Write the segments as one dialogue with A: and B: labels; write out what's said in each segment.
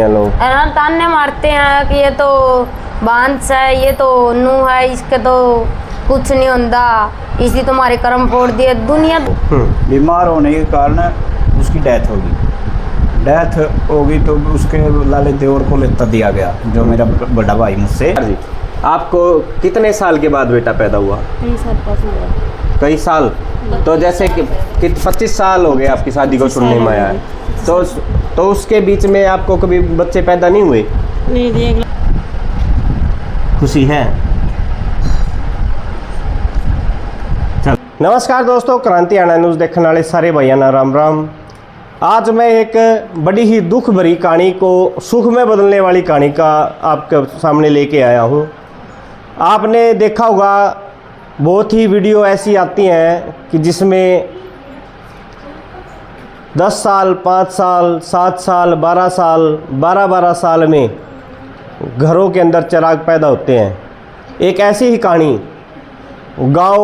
A: लोग
B: ताने मारते हैं कि ये तो बांस है, ये तो नू है, इसके तो कुछ नहीं होता, इसी तुम्हारे कर्म फोड़ दिए दुनिया।
C: बीमार होने के कारण उसकी डेथ होगी तो उसके लाले देवर को लेता दिया गया, जो मेरा बड़ा भाई मुझसे।
A: जी, आपको कितने साल के बाद बेटा पैदा हुआ? कई साल। तो जैसे कि 25 साल हो गए आपकी शादी को सुनने में आया है, तो उसके बीच में आपको कभी बच्चे पैदा नहीं हुए?
B: नहीं।
A: खुशी है। नमस्कार दोस्तों, क्रांति आना न्यूज़ देखने वाले सारे भैया ना राम राम। आज मैं एक बड़ी ही दुख भरी कहानी को सुख में बदलने वाली कहानी का आपके सामने लेके आया हूँ। आपने देखा होगा बहुत ही वीडियो ऐसी आती हैं कि जिसमें 10 साल, 5 साल, 7 साल, 12 साल, 12 साल में घरों के अंदर चिराग पैदा होते हैं। एक ऐसी ही कहानी गांव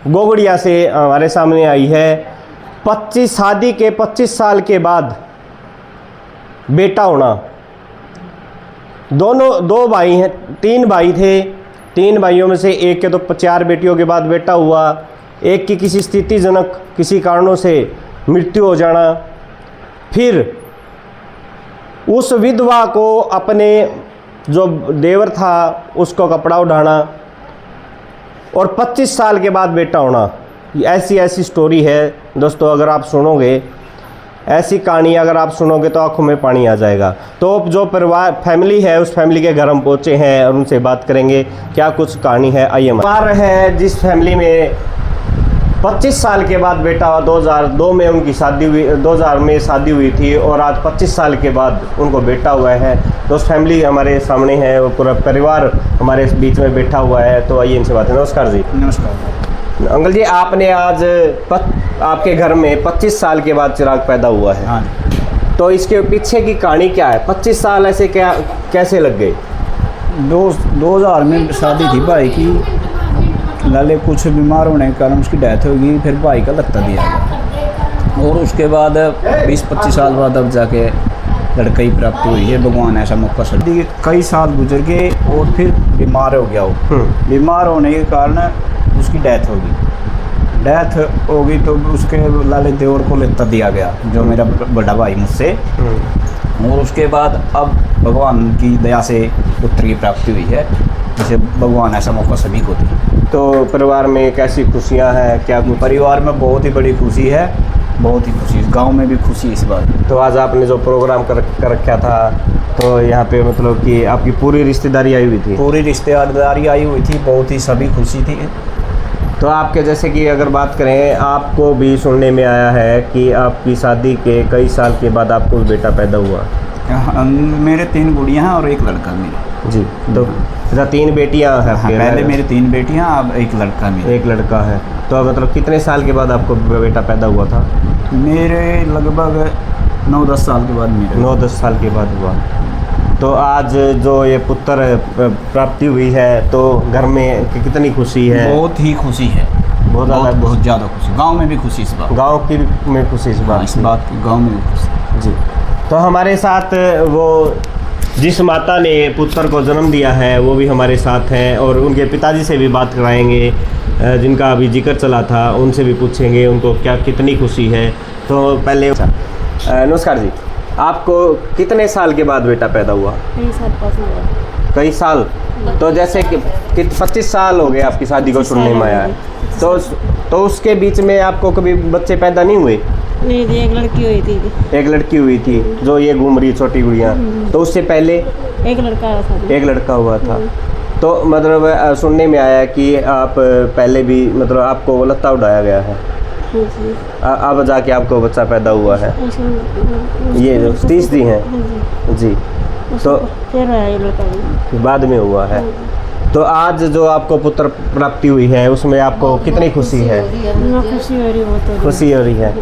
A: गोगड़िया से हमारे सामने आई है। शादी के 25 साल के बाद बेटा होना। दो भाई हैं, 3 भाई थे। 3 भाइयों में से एक के तो 4 बेटियों के बाद बेटा हुआ, एक की किसी स्थितिजनक किसी कारणों से मृत्यु हो जाना। फिर उस विधवा को अपने जो देवर था उसको कपड़ा उठाना और 25 साल के बाद बेटा होना। ऐसी स्टोरी है दोस्तों। अगर आप सुनोगे ऐसी कहानी, अगर आप सुनोगे तो आंखों में पानी आ जाएगा। तो जो परिवार फैमिली है, उस फैमिली के घर हम पहुँचे हैं और उनसे बात करेंगे क्या कुछ कहानी है। आइए। परिवार है जिस फैमिली में 25 साल के बाद बेटा हुआ। 2002 में उनकी शादी हुई, 2000 में शादी हुई थी और आज 25 साल के बाद उनको बेटा हुआ है। तो उस फैमिली हमारे सामने है, वो पूरा परिवार हमारे बीच में बैठा हुआ है। तो आइए इनसे बात है। नमस्कार जी।
C: नमस्कार
A: अंकल जी, आपने आज आपके घर में 25 साल के बाद चिराग पैदा हुआ है।
C: हाँ।
A: तो इसके पीछे की कहानी क्या है? 25 साल ऐसे कैसे लग गए?
C: 2000 में शादी थी भाई की। लाले कुछ बीमार होने के कारण उसकी डेथ होगी, फिर भाई का लगता दिया गया और उसके बाद 20-25 साल बाद अब जाके लड़का ही प्राप्त हुई है। भगवान ऐसा मौका सर्दी कई साल गुजर गए और फिर बीमार हो गया वो। बीमार होने के कारण उसकी डेथ होगी तो उसके लाले देवर को लेता दिया गया, जो मेरा बड़ा भाई मुझसे। और उसके बाद अब भगवान की दया से पुत्र की प्राप्ति हुई है। जैसे भगवान ऐसा मौका सभी को दी।
A: तो परिवार में कैसी खुशियां हैं? क्या
C: परिवार में बहुत ही बड़ी खुशी है, बहुत ही खुशी। गांव में भी खुशी इस बात।
A: तो आज आपने जो प्रोग्राम कर रखा था, तो यहाँ पे मतलब कि आपकी पूरी रिश्तेदारी आई हुई थी?
C: पूरी रिश्तेदारी आई हुई थी, बहुत ही सभी खुशी थी।
A: तो आपके जैसे कि अगर बात करें, आपको भी सुनने में आया है कि आपकी शादी के कई साल के बाद आपको बेटा पैदा हुआ।
C: मेरे 3 गुड़ियाँ हैं और 1 लड़का मेरा।
A: जी। तो 3 बेटियाँ हैं?
C: हाँ, पहले मेरी 3 बेटियाँ, अब 1 लड़का मेरा।
A: 1 लड़का है। तो मतलब कितने साल के बाद आपको बेटा पैदा हुआ था?
C: मेरे लगभग 9-10 साल के बाद मेरे।
A: 9-10 साल के बाद हुआ। तो आज जो ये पुत्र प्राप्ति हुई है, तो घर में कितनी खुशी है?
C: बहुत ही खुशी है, बहुत ज़्यादा खुशी। गांव में भी खुशी इस बात।
A: गांव की में खुशी इस बात
C: की गांव में भी खुशी।
A: जी। तो हमारे साथ वो जिस माता ने पुत्र को जन्म दिया है वो भी हमारे साथ हैं और उनके पिताजी से भी बात कराएंगे, जिनका अभी जिक्र चला था, उनसे भी पूछेंगे उनको क्या कितनी खुशी है। तो पहले नमस्कार जी, आपको कितने साल के बाद बेटा पैदा हुआ? कई साल। तो जैसे कि 25 साल हो गए आपकी शादी को सुनने में आया है, तो उसके बीच में आपको कभी बच्चे पैदा नहीं हुए?
B: नहीं, एक लड़की हुई थी।
A: एक लड़की हुई थी जो ये घूम रही छोटी गुड़िया। तो उससे पहले एक लड़का हुआ था। तो मतलब सुनने में आया कि आप पहले भी मतलब आपको लत्ता उठाया गया है, अब जाके आपको बच्चा पैदा हुआ है। ये जो 30 दी हैं जी, तो बाद में हुआ है। तो आज जो आपको पुत्र प्राप्ति हुई है उसमें आपको कितनी खुशी है? खुशी हो रही है।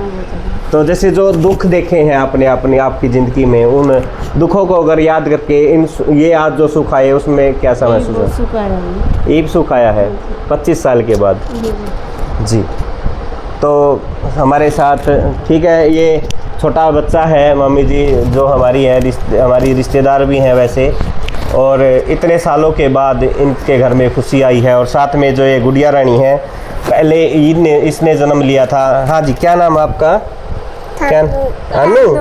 A: तो जैसे जो दुख देखे हैं आपने आपकी ज़िंदगी में, उन दुखों को अगर याद करके ये आज जो सुख आए उसमें क्या महसूस है? ईब सुख आया है 25 साल के बाद। जी। तो हमारे साथ ठीक है, ये छोटा बच्चा है मामी जी, जो हमारी है हमारी रिश्तेदार भी हैं वैसे, और इतने सालों के बाद इनके घर में खुशी आई है। और साथ में जो ये गुड़िया रानी है, पहले इसने जन्म लिया था। हाँ जी, क्या नाम आपका? क्या? अनु?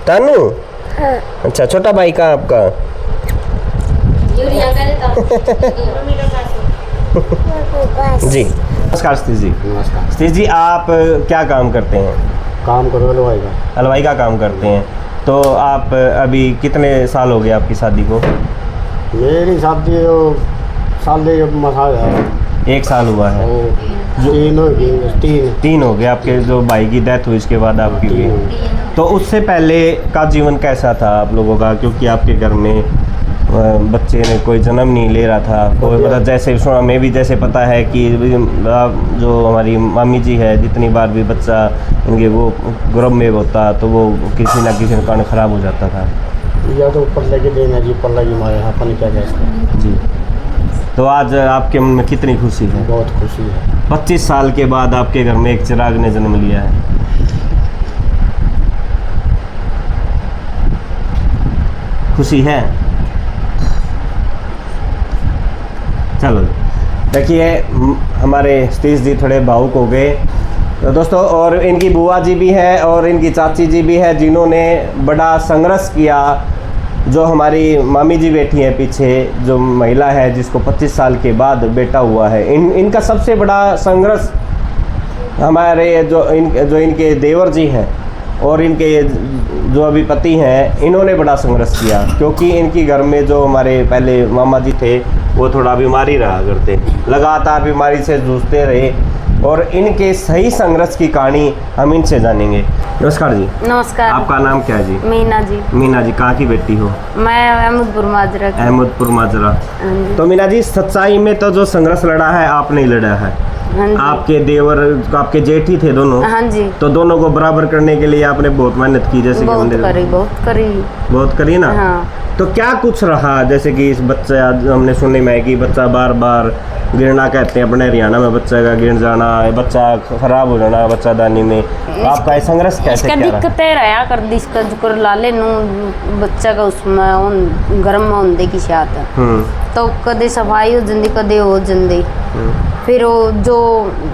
A: तानू? अच्छा, छोटा भाई कहाँ आपका? जी नमस्कार सतीश जी।
D: नमस्कार।
A: सतीश जी, आप क्या काम करते हैं?
D: काम करो हलवाई का।
A: हलवाई का काम करते हैं। तो आप अभी कितने साल हो गए आपकी शादी को?
D: मेरी शादी तो साल दे मसाज है।
A: 1 साल हुआ है।
D: तीन हो गई,
A: 3 हो गए आपके, जो भाई की डेथ हुई इसके बाद आपकी हुई। तो उससे पहले का जीवन कैसा था आप लोगों का? क्योंकि आपके घर में बच्चे ने कोई जन्म नहीं ले रहा था, कोई मतलब जैसे हमें भी जैसे पता है कि जो हमारी मामी जी है, जितनी बार भी बच्चा इनके वो गर्भ में होता तो वो किसी ना किसी कारण ख़राब हो जाता था।
D: या तो ऊपर लेके देना जी, ऊपर लगी मारे अपन क्या कहते
A: जी। तो आज आपके मन में कितनी खुशी है?
D: बहुत खुशी है।
A: 25 साल के बाद आपके घर में एक चिराग ने जन्म लिया है। खुशी है? चलो देखिए, हमारे सतीश जी थोड़े भावुक हो गए। तो दोस्तों, और इनकी बुआ जी भी है और इनकी चाची जी भी है, जिन्होंने बड़ा संघर्ष किया। जो हमारी मामी जी बैठी है पीछे, जो महिला है जिसको 25 साल के बाद बेटा हुआ है, इनका सबसे बड़ा संघर्ष हमारे जो इनके देवर जी हैं और इनके जो अभी पति हैं, इन्होंने बड़ा संघर्ष किया। क्योंकि इनकी घर में जो हमारे पहले मामा जी थे, वो थोड़ा बीमारी रहा करते, लगातार बीमारी से जूझते रहे, और इनके सही संघर्ष की कहानी हम इनसे जानेंगे। नमस्कार जी।
B: नमस्कार।
A: आपका नाम क्या है जी?
B: मीना जी।
A: मीना जी, कहाँ की बेटी हो?
B: मैं अहमदपुर माजरा की।
A: अहमदपुर माजरा।
B: हाँ जी।
A: तो मीना जी, सच्चाई में तो जो संघर्ष लड़ा है आपने लड़ा है।
B: हाँ जी।
A: आपके देवर, आपके जेठी थे दोनों।
B: हाँ जी।
A: तो दोनों को बराबर करने के लिए आपने बहुत मेहनत की, जैसे कि
B: बहुत करी ना।
A: हाँ। तो क्या कुछ रहा, जैसे कि इस बच्चे, आज हमने सुनने में है कि बच्चा बार बार गिरना कहते हैं अपने हरियाणा में, बच्चे का गिर जाना, बच्चा खराब हो जाना बच्चादानी में, आपका ये संघर्ष कैसे
B: इसका
A: क्या रहा?
B: दिक्कतें रहा कर दी, इसका जुकर लाले नू बच्चा का उसमें गर्म में होने की शायद है। तो कदे सफाई हो जंदी, कदे हो जंदी। फिर वो जो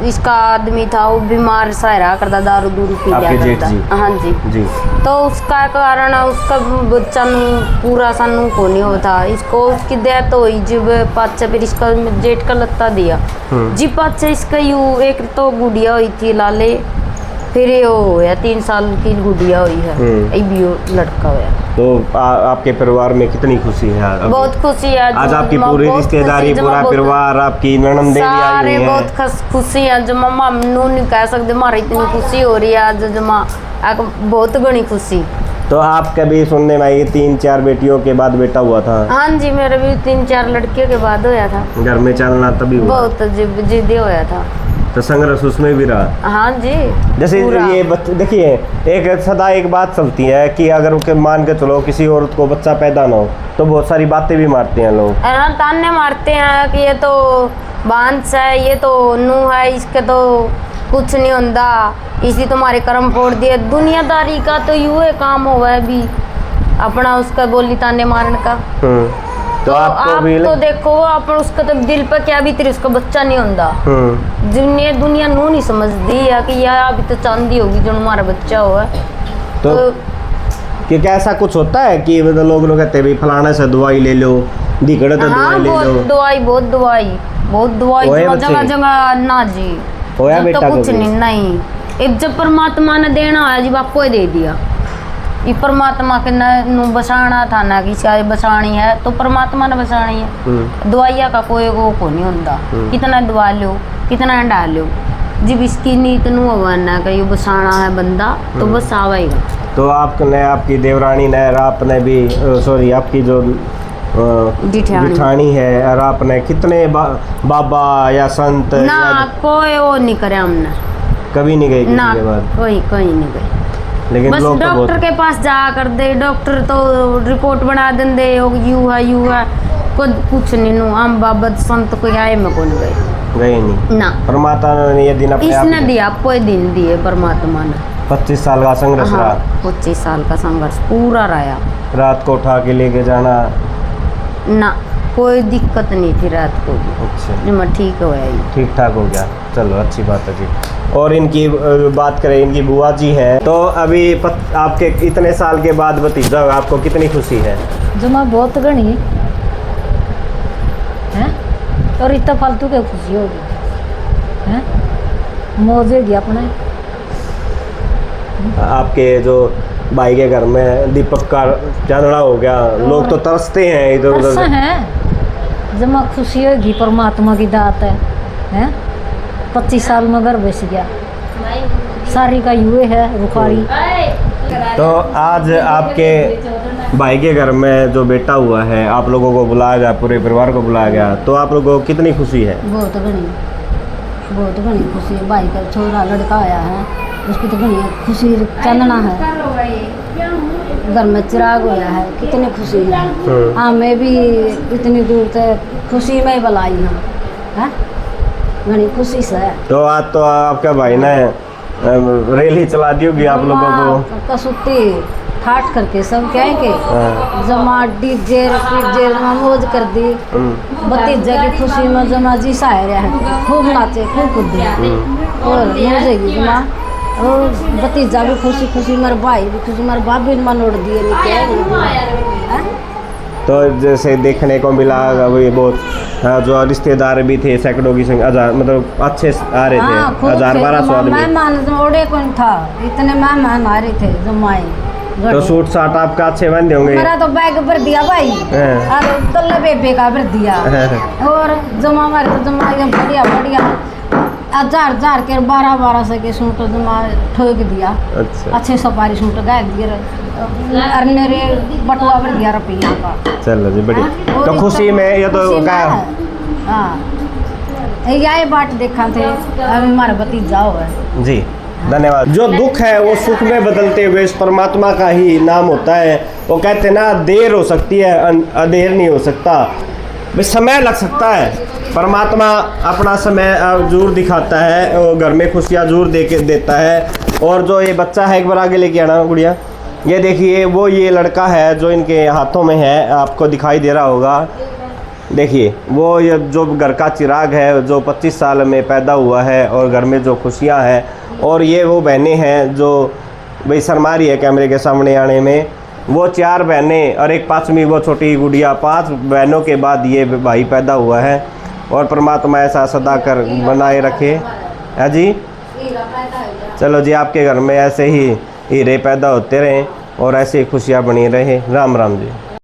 B: इसका आदमी था वो बीमार सा रहा करता, दारू दूरू पी लिया करता। हाँ जी। तो उसका कारण उसका बच्चा नू पूरा सानू को नहीं होता, इसको उसकी डेथ हुई जब पाचा, फिर इसका जेठ का लत्ता दिया जी पाचा। इसका यू एक तो गुड़िया हुई थी लाले, फिर ये होया 3 साल की गुड़िया हुई है, अभी लड़का हुआ।
A: तो आपके परिवार में कितनी खुशी है?
B: बहुत खुशी है
A: आज आपकी पूरी रिश्तेदारी, पूरा परिवार, आपकी ननंदे भी आई
B: सारे
A: हुई हैं।
B: बहुत खुशी है। जमा मम्नू नहीं कह सकते मारी इतनी खुशी हो रही है आज, जमा बहुत घनी खुशी।
A: तो आप कभी सुनने में आई 3-4 बेटियों के बाद बेटा हुआ था?
B: हाँ जी, मेरे भी 3-4 लड़कियों के बाद होया था।
A: घर में चलना तभी हुआ?
B: बहुत जिद्दी होया था।
A: तो संघर्ष उसमें भी रहा?
B: हाँ जी।
A: जैसे ये देखिए, एक सदा एक बात चलती है कि अगर मान के चलो किसी औरत को बच्चा पैदा ना हो तो बहुत सारी बातें भी मारते हैं लोग।
B: ताने मारते हैं कि ये तो बांस है, ये तो नू है, इसके तो कुछ नहीं होता, इसी तुम्हारे कर्म फोड़ दिए। दुनियादारी का तो यूँ काम हुआ है अभी अपना, उसका बोली ताने मारने का। तो आप भी तो देखो, आप उसका तो दिल पर क्या बीती, उसका बच्चा नहीं होता। दुनिया नू नहीं समझती है कि यार अभी तो चांदी होगी जो हमारा बच्चा हुआ।
A: तो क्या ऐसा कुछ होता है कि मतलब लोग कहते हैं फलाने से दवाई ले लो, दिखड़े तो दवाई ले लो?
B: बहुत दवाई जगह जगह ना जी। तो कुछ नहीं, एक जब परमात्मा ने देना है जी, आपको ही दे दिया। ये परमात्मा के न बसाना था ना, कि शायद बसानी है तो परमात्मा ने बसानी है। दवाइया का कोई को नहीं होता, कितना दवा लो, कितना डालो, जब इसकी नीत नू ना कि ये बसाना है बंदा तो बस आवेगा।
A: तो आपने, आपकी देवरानी ने, आपने भी सॉरी आपकी जो जिठानी है, और आपने कितने बाबा या संत
B: ना कोई वो नहीं करे, हमने
A: कभी नहीं गए
B: ना, कोई नहीं गए।
A: लेकिन
B: बस डॉक्टर के पास जा कर दे, डॉक्टर तो रिपोर्ट बना देंगे, यू है कुछ नहीं नु, हम बाबा संत कोई आए में कौन गए
A: नहीं ना। परमात्मा ने ये दिन अपने
B: इसने दिया, कोई दिन दिए परमात्मा ने।
A: 25 साल का संघर्ष
B: हाँ,
A: रहा।
B: 25 साल का संघर्ष पूरा रहा।
A: रात को उठा के लेके जाना।
B: ना कोई दिक्कत नहीं थी रात को भी।
A: अच्छा,
B: जो मैं ठीक हो गई।
A: ठीक ठाक हो गया, चलो अच्छी बात है जी। और इनकी बात करें, इनकी बुआ जी हैं, तो अभी आपके इतने साल के बाद भतीजा हुआ, आपको कितनी खुशी है?
E: जो मैं बहुत घनी है और इतना फालतू के खुशी होगी हैं, मौज होगी अपने।
A: आपके जो भाई के घर में दीपक का चांदना हो गया, लोग तो तरसते हैं इधर उधर
E: ऐसा
A: से।
E: है जब मैं खुशी होगी, परमात्मा की दात है हैं। 25 साल में घर बस गया, सारी का युवे है रुखारी।
A: तो आज आपके भाई के घर में जो बेटा हुआ है, आप लोगों को बुलाया गया, पूरे परिवार को बुलाया गया, तो आप लोगों को कितनी खुशी है?
E: बहुत घनी खुशी है। भाई का छोरा लड़का आया है, उसकी तो घनी खुशी चांदना है। घर में चिराग होया है, कितनी खुशी है। हाँ, मैं भी इतनी दूर तक खुशी में बुलाई ना है, घनी खुशी से है।
A: तो आज तो आपका भाई ने रैली चला दी होगी आप लोगों को।
E: कसुट्टी ठाट करके सब कह के
A: हाँ।
E: जमा डीजे जमा मौज कर दी। भतीजा की खुशी में जमा जी साया रहा है, खूब नाचे खूब कूदे और मौजेगी जमा। और भतीजा भी खुशी खुशी, मेरे भाई भी खुशी, मेरे भाभी भी मनोड़ दिए निके।
A: तो जैसे देखने को मिला वही बहुत जो रिश्तेदार भी थे, सैकड़ों की संख्या, हजार मतलब अच्छे आ रहे थे, 1000-1200 आदमी।
E: मेहमान ओढ़े कौन था, इतने मेहमान आ रहे थे जमाए।
A: तो सूट साट आपका अच्छे बंदे होंगे।
E: मेरा तो बैग भर दिया भाई, और तल्ला बेबे का भर दिया। और जमा मारे तो जमा एकदम बढ़िया बढ़िया 1000 के 1200 के सूट जमा ठोक दिया।
A: अच्छा,
E: अच्छे सफारी सूट गाय दिए, अरने रे बटुआ भर दिया रुपया का।
A: चलो जी बढ़िया।
E: हाँ,
A: तो खुशी में ये तो
E: खुशी में
A: क्या
E: है। हाँ, यही बात देखा थे, अभी हमारा भतीजा हो है
A: जी। धन्यवाद। जो दुख है वो सुख में बदलते हुए इस परमात्मा का ही नाम होता है। वो कहते ना, देर हो सकती है, अधेर नहीं हो सकता, बस समय लग सकता है। परमात्मा अपना समय जरूर दिखाता है और घर में खुशियाँ जरूर देता है। और जो ये बच्चा है, एक बार आगे लेके आना गुड़िया, ये देखिए वो ये लड़का है जो इनके हाथों में है, आपको दिखाई दे रहा होगा। देखिए वो ये जो घर का चिराग है, जो 25 साल में पैदा हुआ है और घर में जो खुशियाँ हैं। और ये वो बहनें हैं जो भाई शर्मा रही है कैमरे के सामने आने में। वो 4 बहनें और एक 5वीं वो छोटी गुड़िया, 5 बहनों के बाद ये भाई पैदा हुआ है। और परमात्मा ऐसा सदा कर बनाए रखे है जी। चलो जी, आपके घर में ऐसे ही हीरे पैदा होते रहें और ऐसी खुशियाँ बनी रहे। राम राम जी।